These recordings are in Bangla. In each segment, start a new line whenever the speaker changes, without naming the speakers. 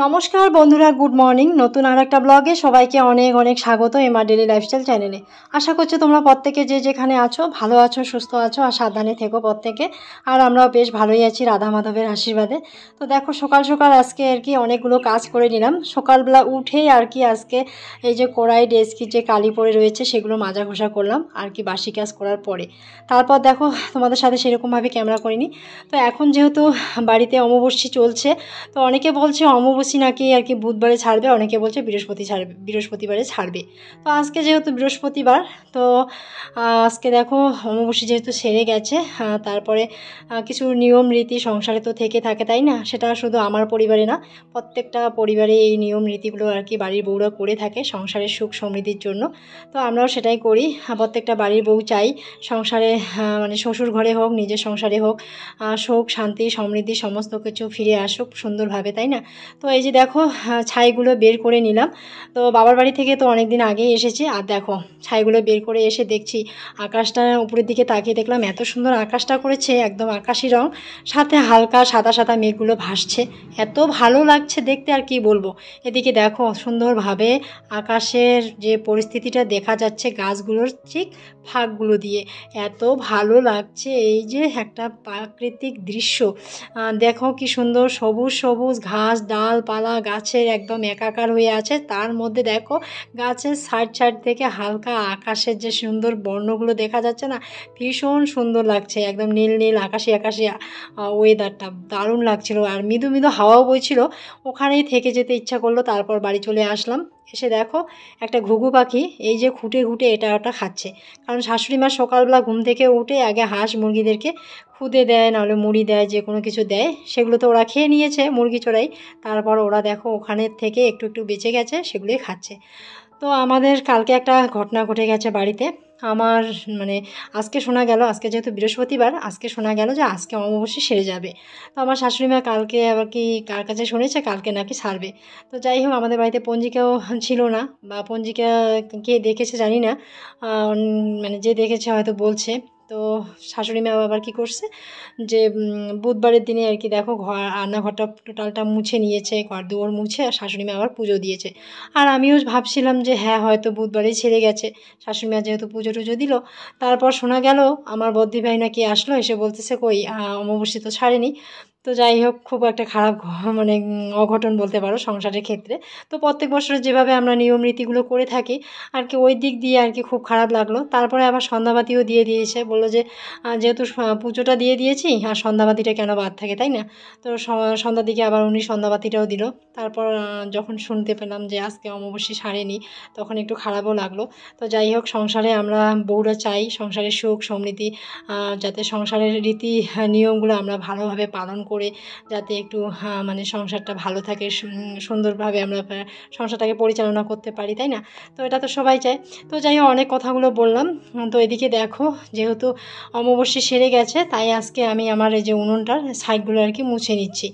নমস্কার বন্ধুরা, গুড মর্নিং। নতুন আর একটা ব্লগে সবাইকে অনেক অনেক স্বাগত এমআর ডেলি লাইফস্টাইল চ্যানেলে। আশা করছি তোমরা প্রত্যেকে যে যেখানে আছো ভালো আছো, সুস্থ আছো আর সাবধানে থেকো প্রত্যেকে। আর আমরাও বেশ ভালোই আছি রাধা মাধবের আশীর্বাদে। তো দেখো সকাল সকাল আজকে আর কি অনেকগুলো কাজ করে নিলাম। সকালবেলা উঠেই আর কি আজকে এই যে কড়াই ডেস্কি যে কালি পড়ে রয়েছে সেগুলো মাজা ঘষা করলাম আর কি বাসি কাজ করার পরে। তারপর দেখো তোমাদের সাথে সেরকমভাবে ক্যামেরা করিনি। তো এখন যেহেতু বাড়িতে অমাবস্যা চলছে, তো অনেকে বলছে অমাবস্যা নাকি আর কি বুধবারে ছাড়বে, অনেকে বলছে বৃহস্পতিবারে ছাড়বে। তো আজকে যেহেতু বৃহস্পতিবার, তো আজকে দেখো অমাবস্যা যেহেতু সেরে গেছে, তারপরে কিছু নিয়ম রীতি সংসারে তো থেকে থাকে, তাই না? সেটা শুধু আমার পরিবারে না, প্রত্যেকটা পরিবারে এই নিয়ম রীতিগুলো আর কি বাড়ির বউরা করে থাকে সংসারের সুখ সমৃদ্ধির জন্য। তো আমরাও সেটাই করি। প্রত্যেকটা বাড়ির বউ চাই সংসারে, মানে শ্বশুর ঘরে হোক নিজের সংসারে হোক, সুখ শান্তি সমৃদ্ধি সমস্ত কিছু ফিরে আসুক সুন্দরভাবে, তাই না? তো এই যে দেখো ছাইগুলো বের করে নিলাম। তো বাবার বাড়ি থেকে তো অনেক দিন আগেই এসেছি, আর দেখো ছাইগুলো বের করে এসে দেখছি আকাশটা উপরের দিকে তাকিয়ে দেখলাম এত সুন্দর আকাশটা করেছে, একদম আকাশি রং, সাথে হালকা সাদা সাদা মেঘগুলো ভাসছে, এত ভালো লাগছে দেখতে আর কি বলবো। এদিকে দেখো সুন্দরভাবে আকাশের যে পরিস্থিতিটা দেখা যাচ্ছে গাছগুলোর ঠিক ফাঁকগুলো দিয়ে, এত ভালো লাগছে। এই যে একটা প্রাকৃতিক দৃশ্য, দেখো কি সুন্দর সবুজ সবুজ ঘাস ডালপালা গাছের একদম একাকার হয়ে আছে, তার মধ্যে দেখো গাছের সাইড সাইড থেকে হালকা আকাশের যে সুন্দর বর্ণগুলো দেখা যাচ্ছে না, ভীষণ সুন্দর লাগছে, একদম নীল নীল আকাশি আকাশি ওয়েদারটা দারুণ লাগছিল। আর মৃদু মৃদু হাওয়াও বইছিল, ওখানেই থেকে যেতে ইচ্ছা করলো। তারপর বাড়ি চলে আসলাম, এসে দেখো একটা ঘুঘু পাখি এই যে খুঁটে খুঁটে এটা ওটা খাচ্ছে। কারণ শাশুড়ি মা সকালবেলা ঘুম থেকে উঠে আগে হাঁস মুরগিদেরকে খুদে দেয়, নাহলে মুড়ি দেয়, যে কোনো কিছু দেয়, সেগুলো তো ওরা খেয়ে নিয়েছে মুরগি চড়াই। তারপর ওরা দেখো ওখানের থেকে একটু একটু বেঁচে গেছে, সেগুলোই খাচ্ছে। তো আমাদের কালকে একটা ঘটনা ঘটে গেছে বাড়িতে। আমার মানে আজকে শোনা গেল, আজকে যেহেতু বৃহস্পতিবার, আজকে শোনা গেল যে আজকে অমাবস্যা সেরে যাবে। তো আমার শাশুড়ি মা কালকে আবার কি কার কাছে শুনেছে কালকে নাকি ছাড়বে। তো যাই হোক আমাদের বাড়িতে পঞ্জিকাও ছিল না, বা পঞ্জিকা কে দেখেছে জানি না, মানে যে দেখেছে হয়তো বলছে। তো শাশুড়ি মা আবার কী করছে যে বুধবারের দিনে আর কি দেখো রান্নাঘরটা টোটালটা মুছে নিয়েছে, ঘর দুয়ার মুছে আর শাশুড়ি মা আবার পুজো দিয়েছে। আর আমিও ভাবছিলাম যে হ্যাঁ হয়তো বুধবারেই ছেড়ে গেছে, শাশুড়ি মা যেহেতু পুজো টুজো দিল। তারপর শোনা গেল আমার বদ্দি ভাই নাকি আসলো, এসে বলতেছে কই অমাবস্যা তো ছাড়েনি। তো যাই হোক খুব একটা খারাপ মানে অঘটন বলতে পারো সংসারের ক্ষেত্রে। তো প্রত্যেক বছর যেভাবে আমরা নিয়ম রীতিগুলো করে থাকি আর কি, ওই দিক দিয়ে আর কি খুব খারাপ লাগলো। তারপরে আবার সন্ধ্যাবাতিও দিয়ে দিয়েছে, বললো যে যেহেতু পুজোটা দিয়ে দিয়েছি আর সন্ধ্যাবাতিটা কেন বাদ থাকে, তাই না? তো সন্ধ্যার দিকে আবার উনি সন্ধ্যাবাতিটাও দিল। তারপর যখন শুনতে পেলাম যে আজকে অমাবস্যা ছাড়েনি, তখন একটু খারাপও লাগলো। তো যাই হোক সংসারে আমরা বউরা চাই সংসারের সুখ সমৃদ্ধি, যাতে সংসারের রীতি নিয়মগুলো আমরা ভালোভাবে পালন করে যাতে একটু মানে সংসারটা ভালো থাকে, সুন্দরভাবে আমরা সংসারটাকে পরিচালনা করতে পারি, তাই না? তো এটা তো সবাই চায়। তো যাই হোক অনেক কথাগুলো বললাম। তো এদিকে দেখো যেহেতু অমাবস্যা সেরে গেছে, তাই আজকে আমি আমার এই যে উনুনটার সাইডগুলো আর কি মুছে নিচ্ছি।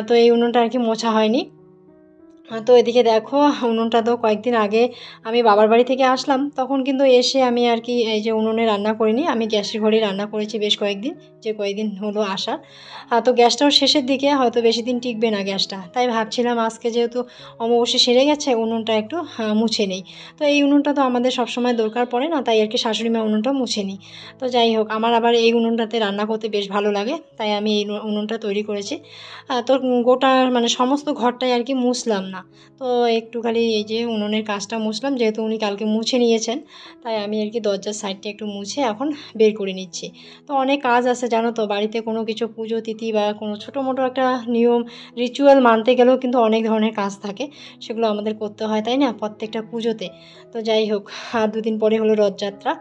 তো এই উনুনটা আর কি মোছা হয়নি। তো এদিকে দেখো উনুনটা তো কয়েকদিন আগে আমি বাবার বাড়ি থেকে আসলাম, তখন কিন্তু এসে আমি আর কি এই যে উনুনে রান্না করিনি, আমি গ্যাসের ঘরেই রান্না করেছি বেশ কয়েকদিন, যে কয়েকদিন হলো আসা। তো গ্যাসটাও শেষের দিকে, হয়তো বেশি দিন টিকবে না গ্যাসটা, তাই ভাবছিলাম আজকে যেহেতু অমাবস্যা সেরে গেছে উনুনটা একটু মুছে নেই। তো এই উনুনটা তো আমাদের সবসময় দরকার পড়ে না, তাই আর কি শাশুড়ি মা উনুনটা মুছে নিই। তো যাই হোক আমার আবার এই উনুনটাতে রান্না করতে বেশ ভালো লাগে, তাই আমি এই উনুনটা তৈরি করেছি। তো গোটা মানে সমস্ত ঘরটাই আর কি মুছলাম না, তো একটু খালি এই যে উনুনের কাজটা মুছলাম, যেহেতু উনি কালকে মুছে নিয়েছেন, তাই আমি আর কি দরজার সাইডটা একটু মুছে এখন বের করে নিচ্ছি। তো অনেক কাজ আছে জানো তো, বাড়িতে কোনো কিছু পুজো তিথি বা কোনো ছোটো মোটো একটা নিয়ম রিচুয়াল মানতে গেলেও কিন্তু অনেক ধরনের কাজ থাকে, সেগুলো আমাদের করতে হয়, তাই না, প্রত্যেকটা পুজোতে। তো যাই হোক আর দুদিন পরে হলো রথযাত্রা,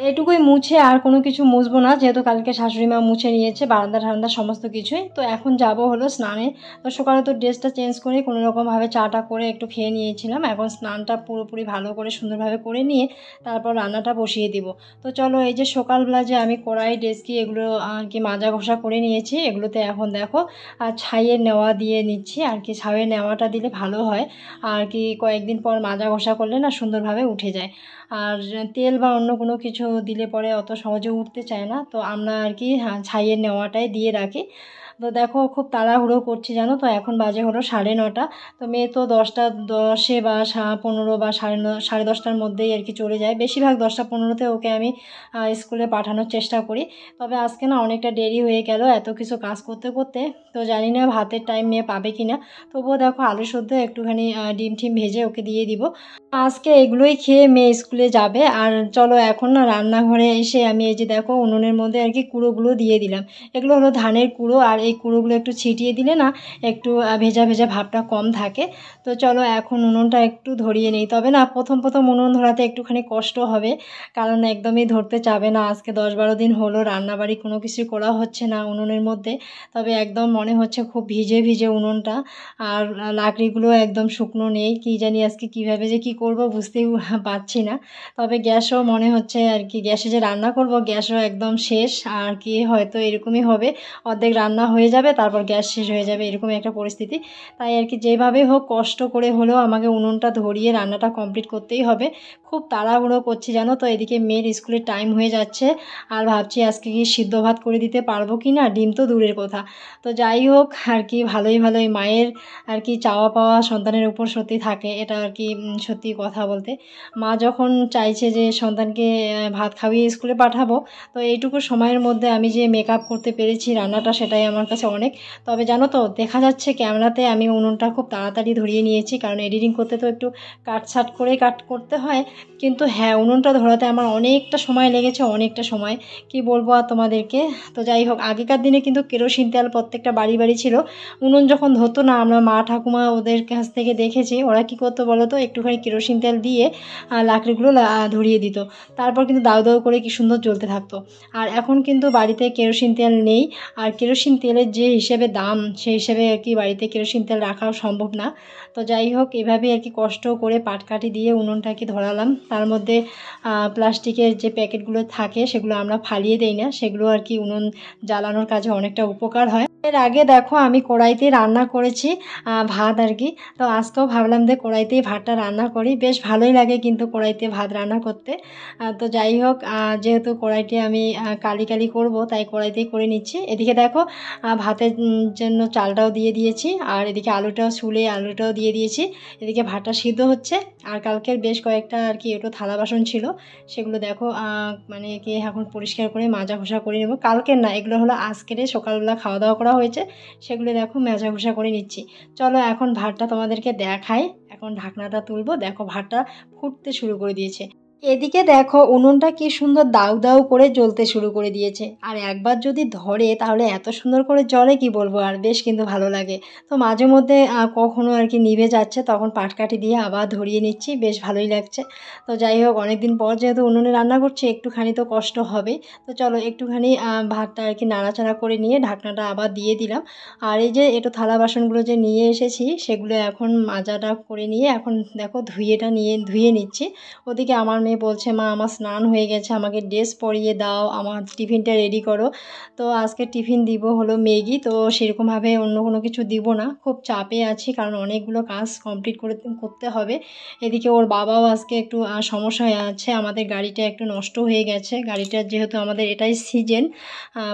এটুকুই মুছে আর কোনো কিছু মুছবো না, যেহেতু কালকে শাশুড়ি মা মুছে নিয়েছে বারান্দা ঠান্ডা সমস্ত কিছুই। তো এখন যাব হলো স্নানে। তো সকালে তো ড্রেসটা চেঞ্জ করে কোনো রকমভাবে চাটা করে একটু খেয়ে নিয়েছিলাম, এখন স্নানটা পুরোপুরি ভালো করে সুন্দরভাবে করে নিয়ে তারপর রান্নাটা বসিয়ে দিব। তো চলো এই যে সকালবেলা যে আমি কড়াই ডেস্কি এগুলো আর কি মাজা ঘষা করে নিয়েছি, এগুলোতে এখন দেখো আর ছাইয়ের নেওয়া দিয়ে নিচ্ছি আর কি, ছাইয়ের নেওয়াটা দিলে ভালো হয় আর কি, কয়েকদিন পর মাজা ঘষা করলে না সুন্দরভাবে উঠে যায়। আর তেল বা অন্য কোনো কিছু দিলে পরে অত সহজে উঠতে চায় না, তো আমরা আর কি ছাইয়ের নেওয়াটাই দিয়ে রাখি। তো দেখো খুব তাড়াহুড়ো করছি জানো তো, এখন বাজে হলো 9:30। তো মেয়ে তো 10টা 10-এ বা 15 বা 10:30 মধ্যেই আর কি চলে যায়, বেশিরভাগ 10টা 15-তে ওকে আমি স্কুলে পাঠানোর চেষ্টা করি। তবে আজকে না অনেকটা দেরি হয়ে গেল এত কিছু কাজ করতে করতে। তো জানি না ভাতের টাইম মেয়ে পাবে কি না, তবুও দেখো আলু সেদ্ধ একটুখানি ডিম টিম ভেজে ওকে দিয়ে দিব। আজকে এগুলোই খেয়ে মেয়ে স্কুলে যাবে। আর চলো এখন না রান্নাঘরে এসে আমি এই যে দেখো উনুনের মধ্যে আর কি কুড়োগুলো দিয়ে দিলাম। এগুলো হলো ধানের কুড়ো, আর এই কুড়োগুলো একটু ছিটিয়ে দিলে না একটু ভেজা ভেজা ভাবটা কম থাকে। তো চলো এখন উনুনটা একটু ধরিয়ে নিই। তবে না প্রথম প্রথম উনুন ধরাতে একটুখানি কষ্ট হবে, কারণ একদমই ধরতে চাবে না। আজকে 10-12 দিন হলো রান্নাবাড়ি কোনো কিছু করা হচ্ছে না উনুনের মধ্যে। তবে একদম মনে হচ্ছে খুব ভিজে ভিজে উনুনটা, আর লাকড়িগুলো একদম শুকনো নেই। কি জানি আজকে কিভাবে যে কি করব বুঝতেই পারছি না। তবে গ্যাসও মনে হচ্ছে আর কি, গ্যাসে যে রান্না করব গ্যাসও একদম শেষ আর কি, হয়তো এরকমই হবে, অর্ধেক রান্না হয়ে যাবে তারপর গ্যাস শেষ হয়ে যাবে, এরকমই একটা পরিস্থিতি। তাই আর কি যেভাবে হোক কষ্ট করে হলেও আমাকে উনুনটা ধরিয়ে রান্নাটা কমপ্লিট করতেই হবে। খুব তাড়াহুড়ো করছি জানো তো, এদিকে মেয়ের স্কুলের টাইম হয়ে যাচ্ছে। আর ভাবছি আজকে কি সিদ্ধ ভাত করে দিতে পারবো কি না, ডিম তো দূরের কথা। তো যাই হোক আর কি, ভালোই ভালোই মায়ের আর কি চাওয়া পাওয়া সন্তানের উপর সত্যি থাকে, এটা আর কি সত্যি কথা বলতে। মা যখন চাইছে যে সন্তানকে ভাত খাইয়ে স্কুলে পাঠাবো, তো এইটুকু সময়ের মধ্যে আমি যে মেকআপ করতে পেরেছি রান্নাটা, সেটাই আমার কাছে অনেক। তবে জানো তো দেখা যাচ্ছে ক্যামেরাতে আমি উনুনটা খুব তাড়াতাড়ি ধরিয়ে নিয়েছি, কারণ এডিটিং করতে তো একটু কাটছাট করে করতে হয়। কিন্তু হ্যাঁ, উনুনটা ধরাতে আমার অনেকটা সময় লেগেছে, অনেকটা সময় কি বলবো আর তোমাদেরকে। তো যাই হোক, আগেকার দিনে কিন্তু কেরোসিন তেল প্রত্যেকটা বাড়ি বাড়ি ছিল। উনুন যখন ধরতো না, আমরা মা ঠাকুমা ওদের কাছ থেকে দেখেছি ওরা কি করতো বলো তো, একটুখানি কেরোসিন তেল দিয়ে লাকড়িগুলো ধরিয়ে দিত, তারপর কিন্তু দাউ দাউ করে কি সুন্দর জ্বলতে থাকতো। আর এখন কিন্তু বাড়িতে কেরোসিন তেল নেই, আর কেরোসিন তেলের যে হিসেবে দাম, সেই হিসেবে আর কি বাড়িতে কেরোসিন তেল রাখাও সম্ভব না। তো যাই হোক, এভাবে আর কি কষ্ট করে পাটকাঠি দিয়ে উনুনটাকে ধরালাম। তার মধ্যে প্লাস্টিকের যে প্যাকেটগুলো থাকে সেগুলো আমরা ফালিয়ে দেই না, সেগুলো আর কি উনুন জ্বালানোর কাজে অনেকটা উপকার হয়। এর আগে দেখো আমি কড়াইতে রান্না করেছি ভাত আর কি। তো আজকেও ভাবলাম যে কড়াইতেই ভাতটা রান্না করি, বেশ ভালোই লাগে কিন্তু কড়াইতে ভাত রান্না করতে। তো যাই হোক, যেহেতু কড়াইতে আমি কালি কালি করব, তাই কড়াইতেই করে নিচ্ছি। এদিকে দেখো ভাতের জন্য চালটাও দিয়ে দিয়েছি, আর এদিকে আলুটাও ছুলে আলুটাও দিয়ে দিয়েছি। এদিকে ভাতটা সিদ্ধ হচ্ছে। আর কালকের বেশ কয়েকটা আর কি একটু থালা বাসন ছিল, সেগুলো দেখো মানে কি এখন পরিষ্কার করে মাজা ঘষা করে নেব। কালকের না, এগুলো হলো আজকের সকালবেলা খাওয়া দাওয়া করা হয়েছে, সেগুলো দেখো মাজা ঘষা করে নিচ্ছি। চলো এখন ভাতটা তোমাদেরকে দেখাই। এখন ঢাকনাটা তুলবো, দেখো ভাতটা ফুটতে শুরু করে দিয়েছে। এদিকে দেখো উনুনটা কি সুন্দর দাউ দাউ করে জ্বলতে শুরু করে দিয়েছে। আর একবার যদি ধরে তাহলে এত সুন্দর করে জ্বলে কি বলবো, আর বেশ কিন্তু ভালো লাগে। তো মাঝে মধ্যে কখনো আর কি নিভে যাচ্ছে, তখন পাটকাঠি দিয়ে আবার ধরিয়ে নিচ্ছি, বেশ ভালোই লাগছে। তো যাই হোক, অনেকদিন পর যেহেতু উনুনে রান্না করছি, একটুখানি তো কষ্ট হবেই। তো চলো একটুখানি ভাতটা আর কি নাড়াচাড়া করে নিয়ে ঢাকনাটা আবার দিয়ে দিলাম। আর এই যে একটু থালা বাসনগুলো যে নিয়ে এসেছি, সেগুলো এখন মাজাটা করে নিয়ে এখন দেখো ধুয়ে নিচ্ছি। ওদিকে আমার মেয়ে বলছে, মা আমার স্নান হয়ে গেছে, আমাকে ড্রেস পরিয়ে দাও, আমার টিফিনটা রেডি করো। তো আজকে টিফিন দিব হলো ম্যাগি, তো সেরকমভাবে অন্য কোনো কিছু দিব না, খুব চাপে আছি কারণ অনেকগুলো কাজ কমপ্লিট করতে হবে। এদিকে ওর বাবাও আজকে একটু সমস্যায় আছে, আমাদের গাড়িটা একটু নষ্ট হয়ে গেছে। গাড়িটা যেহেতু আমাদের এটাই সিজন,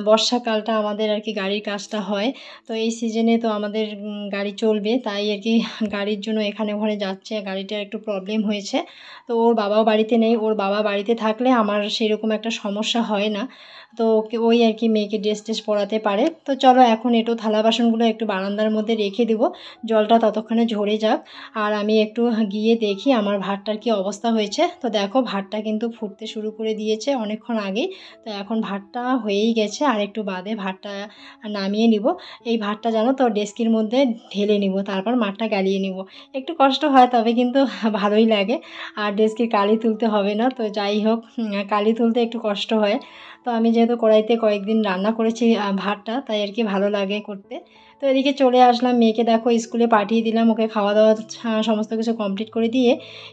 বর্ষাকালটা আমাদের আর কি গাড়ির কাজটা হয়। তো এই সিজনে তো আমাদের গাড়ি চলবে, তাই আর কি গাড়ির জন্য এখানে ওখানে যাচ্ছে, গাড়িটার একটু প্রবলেম হয়েছে। তো ওর বাবাও বাড়িতে নেই, ওর বাবা বাড়িতে থাকলে আমার সেরকম একটা সমস্যা হয় না। তো ওই আর কি মেয়েকে ড্রেস টেস পরাতে পারে। তো চলো এখন একটু থালা বাসনগুলো একটু বারান্দার মধ্যে রেখে দেবো, জলটা ততক্ষণে ঝরে যাক। আর আমি একটু গিয়ে দেখি আমার ভাতটার কি অবস্থা হয়েছে। তো দেখো ভাতটা কিন্তু ফুটতে শুরু করে দিয়েছে অনেকক্ষণ আগেই। তো এখন ভাতটা হয়েই গেছে, আর একটু বাদে ভাতটা নামিয়ে নিব। এই ভাতটা জানো তো ডেস্কির মধ্যে ঢেলে নিব, তারপর মাঠটা গালিয়ে নিব। একটু কষ্ট হয়, তবে কিন্তু ভালোই লাগে। আর ডেস্কের কালি তুলতে হবে না, তো যাই হোক কালি তুলতে একটু কষ্ট হয়। তো আমি যেহেতু কড়াইতে কয়েকদিন রান্না করেছি ভাতটা, তাই আর কি ভালো লাগে করতে। তো এদিকে চলে আসলাম, মেয়েকে দেখো স্কুলে পাঠিয়ে দিলাম, ওকে খাওয়া দাওয়া সমস্ত কিছু কমপ্লিট করে দিয়ে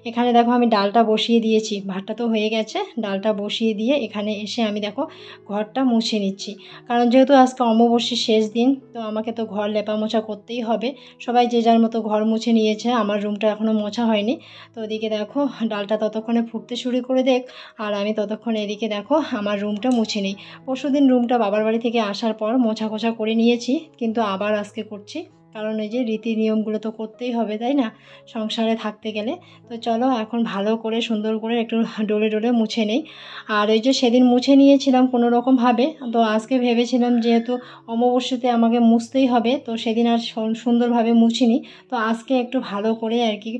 এখানে দেখো আমি ডালটা বসিয়ে দিয়েছি। ভাতটা তো হয়ে গেছে, ডালটা বসিয়ে দিয়ে এখানে এসে আমি দেখো ঘরটা মুছে নিচ্ছি। কারণ যেহেতু আজকে অমাবস্যার শেষ দিন, তো আমাকে তো ঘর লেপা মোছা করতেই হবে। সবাই যে যার মতো ঘর মুছে নিয়েছে, আমার রুমটা এখনও মোছা হয়নি। তো ওদিকে দেখো ডালটা ততক্ষণে ফুটতে শুরু করে দেখ, আর আমি ততক্ষণে এদিকে দেখো আমার রুমটা মুছে নিই। পরশুদিন রুমটা বাবার বাড়ি থেকে আসার পর মোছা কোছা করে নিয়েছি, কিন্তু আবার আজকে করছি, কারণ এই যে রীতি নিয়মগুলো তো করতেই হবে, তাই না, সংসারে থাকতে গেলে। তো চলো এখন ভালো করে সুন্দর করে একটু ডলে ডলে মুছে নেই। আর ওই যে সেদিন মুছে নিয়েছিলাম কোনো রকমভাবে, তো আজকে ভেবেছিলাম যেহেতু অমাবস্যাতে আমাকে মুছতেই হবে, তো সেদিন আর সুন্দরভাবে মুছিনি। তো আজকে একটু ভালো করে আর কি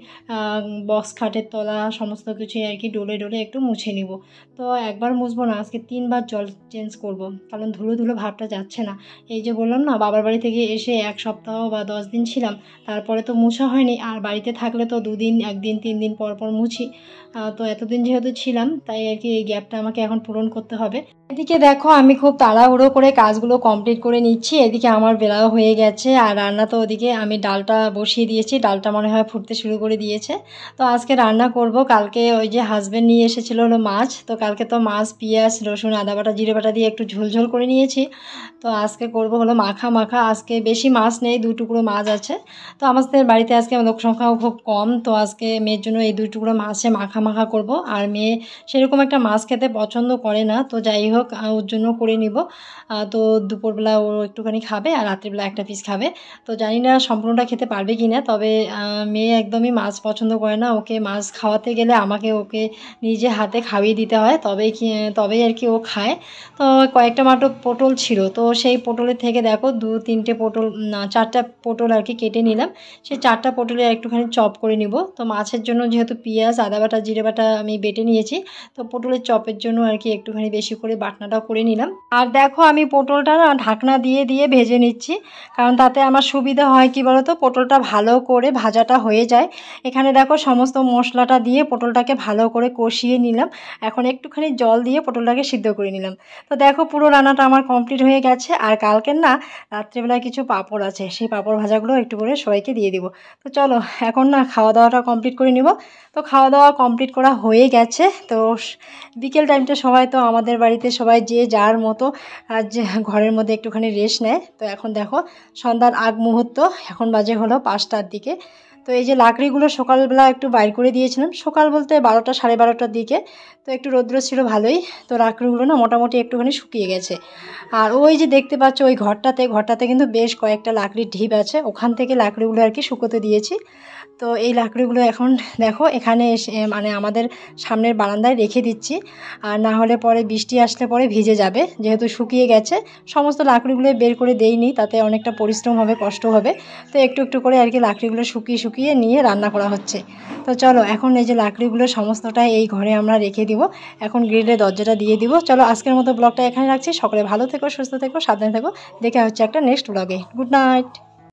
বক্স খাটের তলা সমস্ত কিছুই আর কি ডলে ডলে একটু মুছে নিব। তো একবার মুছবো না, আজকে 3বার জল চেঞ্জ করব, কারণ ধুলো ধুলো ভাবটা যাচ্ছে না। এই যে বললাম না, বাবার বাড়ি থেকে এসে 1 সপ্তাহ বা 10 দিন ছিলাম, তারপরে তো মুছা হয়নি। আর বাড়িতে থাকলে তো 2 দিন 1 দিন 3 দিন পর পর মুছি। তো এতদিন যেহেতু ছিলাম, তাই আর কি এই গ্যাপটা আমাকে এখন পূরণ করতে হবে। এদিকে দেখো আমি খুব তাড়াহুড়ো করে কাজগুলো কমপ্লিট করে নিচ্ছি। এদিকে আমার বেলাও হয়ে গেছে, আর রান্না তো ওদিকে আমি ডালটা বসিয়ে দিয়েছি, ডালটা মনে হয় ফুটতে শুরু করে দিয়েছে। তো আজকে রান্না করব, কালকে ওই যে হাজব্যান্ড নিয়ে এসেছিলো হলো মাছ, তো কালকে তো মাছ পেঁয়াজ রসুন আদা বাটা জিরে বাটা দিয়ে একটু ঝোলঝোল করে নিয়েছি। তো আজকে করব হলো মাখা মাখা। আজকে বেশি মাছ নেই, 2 টুকরো মাছ আছে। তো আমাদের বাড়িতে আজকে লোক সংখ্যাও খুব কম, তো আজকে মেয়ের জন্য এই 2 টুকরো মাছে মাখা মাখা করব। আর মেয়ে সেরকম একটা মাছ খেতে পছন্দ করে না, তো যাই হোক ওর জন্য করে নিব। তো দুপুরবেলা ও একটুখানি খাবে আর রাত্রিবেলা একটা পিস খাবে। তো জানি না সম্পূর্ণটা খেতে পারবে কি না, তবে মেয়ে একদমই মাছ পছন্দ করে না। ওকে মাছ খাওয়াতে গেলে আমাকে ওকে নিজে হাতে খাইয়ে দিতে হয়, তবেই আর কি ও খায়। তো কয়েকটা মাত্র পটল ছিল, তো সেই পটলের থেকে দেখো 2-3টে পটল না 4টা পটল আর কি কেটে নিলাম। সেই 4টা পটলে একটুখানি চপ করে নিব। তো মাছের জন্য যেহেতু পেঁয়াজ আদা বাটা জিরে বাটা আমি বেটে নিয়েছি, তো পটলের চপের জন্য আর কি একটুখানি বেশি করে বাটনাটা করে নিলাম। আর দেখো আমি পটলটা না ঢাকনা দিয়ে দিয়ে ভেজে নিচ্ছি, কারণ তাতে আমার সুবিধা হয় কি বলো তো, পটলটা ভালো করে ভাজাটা হয়ে যায়। এখানে দেখো সমস্ত মশলাটা দিয়ে পটলটাকে ভালো করে কষিয়ে নিলাম। এখন একটুখানি জল দিয়ে পটলটাকে সিদ্ধ করে নিলাম। তো দেখো পুরো রান্নাটা আমার কমপ্লিট হয়ে গেছে। আর কালকের না রাত্রিবেলায় কিছু পাঁপড় আছে, সেই পাঁপড় ভাজাগুলো একটু করে সবাইকে দিয়ে দিব। তো চলো এখন না খাওয়া দাওয়াটা কমপ্লিট করে নিব। তো খাওয়া দাওয়া কমপ্লিট করা হয়ে গেছে। তো বিকেল টাইমটা সবাই তো আমাদের বাড়িতে সবাই যে যার মতো আজ ঘরের মধ্যে একটুখানি রেস্ট নেয়। তো এখন দেখো সন্ধ্যার আগ মুহূর্ত, এখন বাজে হলো 5টার দিকে। তো এই যে লাকড়িগুলো সকালবেলা একটু বাইর করে দিয়েছিলাম, সকাল বলতে 12টা 12:30টার দিকে। তো একটু রৌদ্র ছিল ভালোই, তো লাকড়িগুলো না মোটামুটি একটুখানি শুকিয়ে গেছে। আর ওই যে দেখতে পাচ্ছ ওই ঘরটাতে কিন্তু বেশ কয়েকটা লাকড়ির ঢিপ আছে, ওখান থেকে লাকড়িগুলো আর কি শুকোতে দিয়েছি। তো এই লাকড়িগুলো এখন দেখো এখানে এসে মানে আমাদের সামনের বারান্দায় রেখে দিচ্ছি, আর না হলে পরে বৃষ্টি আসলে পরে ভিজে যাবে। যেহেতু শুকিয়ে গেছে, সমস্ত লাকড়িগুলো বের করে দেইনি, তাতে অনেকটা পরিশ্রম হবে, কষ্ট হবে। তো একটু একটু করে আর কি লাকড়িগুলো শুকিয়ে শুকিয়ে নিয়ে রান্না করা হচ্ছে। তো চলো এখন এই যে লাকড়িগুলো সমস্তটাই এই ঘরে আমরা রেখে দিব। এখন গ্রিলের দরজাটা দিয়ে দিব। চলো আজকের মতো ব্লগটা এখানে রাখছি। সকলে ভালো থেকো, সুস্থ থেকো, সাবধানে থেকো। দেখা হচ্ছে একটা নেক্সট ব্লগে। Good night.